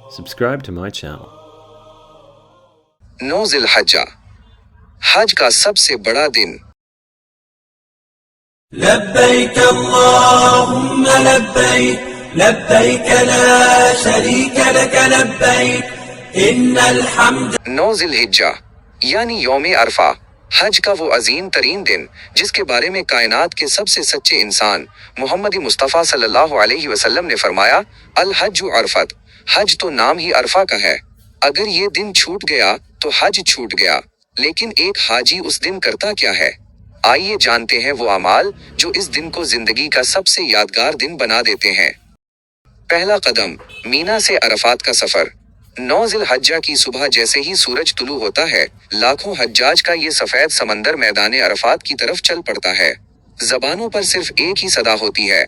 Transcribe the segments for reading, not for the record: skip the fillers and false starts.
Subscribe to my channel. 9 ज़िलहज्जा, हज का सबसे बड़ा दिन। لبيك اللهم لبيك لبيك لا شريك لك لبيك إن الحمد 9 ज़िलहिज्जा यानी यौम अरफा, हज का वो अजीम तरीन दिन जिसके बारे में कायनात के सबसे सच्चे इंसान मोहम्मद मुस्तफ़ा सल्लल्लाहु अलैहि वसल्लम ने फरमाया, अल हज्जु अरफत, हज तो नाम ही अरफा का है। अगर ये दिन छूट गया तो हज छूट गया। लेकिन एक हाजी उस दिन करता क्या है? आइए जानते हैं वो अमाल जो इस दिन को जिंदगी का सबसे यादगार दिन बना देते हैं। पहला कदम, मीना से अरफात का सफर। 9 ज़िलहज्जा की सुबह जैसे ही सूरज तुलू होता है, लाखों हज्जाज का ये सफेद समंदर मैदान अरफात की तरफ चल पड़ता है। जबानों पर सिर्फ एक ही सदा होती है,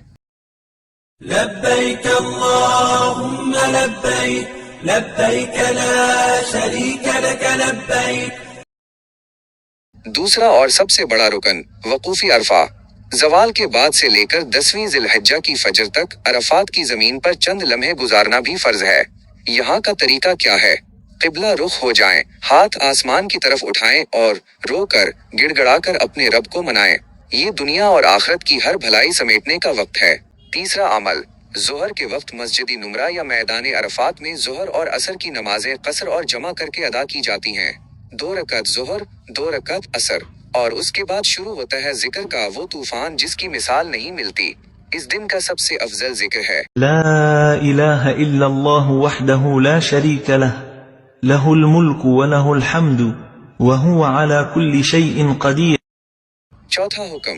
لبيك اللهم لبيك لبيك لا شريك لك لبيك दूसरा और सबसे बड़ा रुकन, वकूफ़ी अरफा। जवाल के बाद से लेकर 10वीं ज़िलहज्जा की फजर तक अरफात की जमीन पर चंद लम्हे गुजारना भी फर्ज है। यहाँ का तरीका क्या है? क़िबला रुख हो जाएं, हाथ आसमान की तरफ उठाएं और रोकर गिड़गड़ाकर अपने रब को मनाएं। ये दुनिया और आखिरत की हर भलाई समेटने का वक्त है। तीसरा अमल, जोहर के वक्त मस्जिद नुमरा या मैदान अरफात में जोहर और असर की नमाजें कसर और जमा करके अदा की जाती हैं। 2 रकात जोहर, 2 रकात असर, और उसके बाद शुरू होता है जिक्र का वो तूफान जिसकी मिसाल नहीं मिलती। इस दिन का सबसे अफजल जिक्र है لا إله إلا الله وحده لا شريك له له الملك وله الحمد وهو على كل شيء قدير. चौथा हुक्म,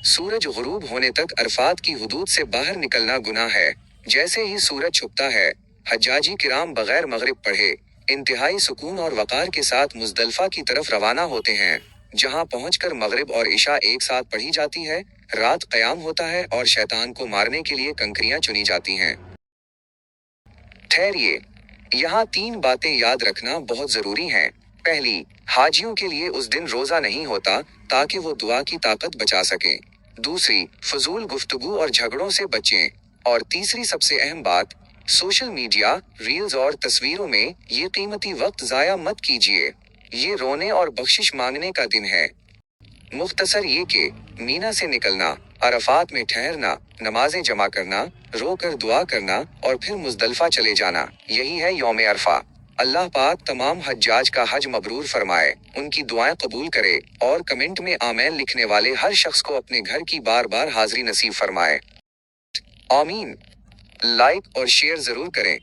सूरज गुरूब होने तक अरफात की हुदूद से बाहर निकलना गुनाह है। जैसे ही सूरज छुपता है, हज्जाजी किराम बगैर मगरिब पढ़े इंतहाई सुकून और वकार के साथ मुजदलफा की तरफ रवाना होते हैं, जहां पहुंचकर मगरिब और इशा एक साथ पढ़ी जाती है। रात क़याम होता है और शैतान को मारने के लिए कंकरियां चुनी जाती हैं। ठहरिए, यहाँ 3 बातें याद रखना बहुत जरूरी हैं। पहली, हाजियों के लिए उस दिन रोजा नहीं होता ताकि वो दुआ की ताकत बचा सकें। दूसरी, फजूल गुफ्तगू और झगड़ों से बचें। और तीसरी सबसे अहम बात, सोशल मीडिया, रील्स और तस्वीरों में ये कीमती वक्त ज़ाया मत कीजिए। ये रोने और बख्शिश मांगने का दिन है। मुख्तसर ये कि मीना से निकलना, अरफात में ठहरना, नमाजें जमा करना, रोकर दुआ करना और फिर मुजदलफा चले जाना, यही है यौम अरफा। अल्लाह पाक तमाम हज्जाज का हज मबरूर फरमाए, उनकी दुआएं कबूल करे और कमेंट में आमीन लिखने वाले हर शख्स को अपने घर की बार बार हाजिरी नसीब फरमाए। आमीन। लाइक और शेयर जरूर करें।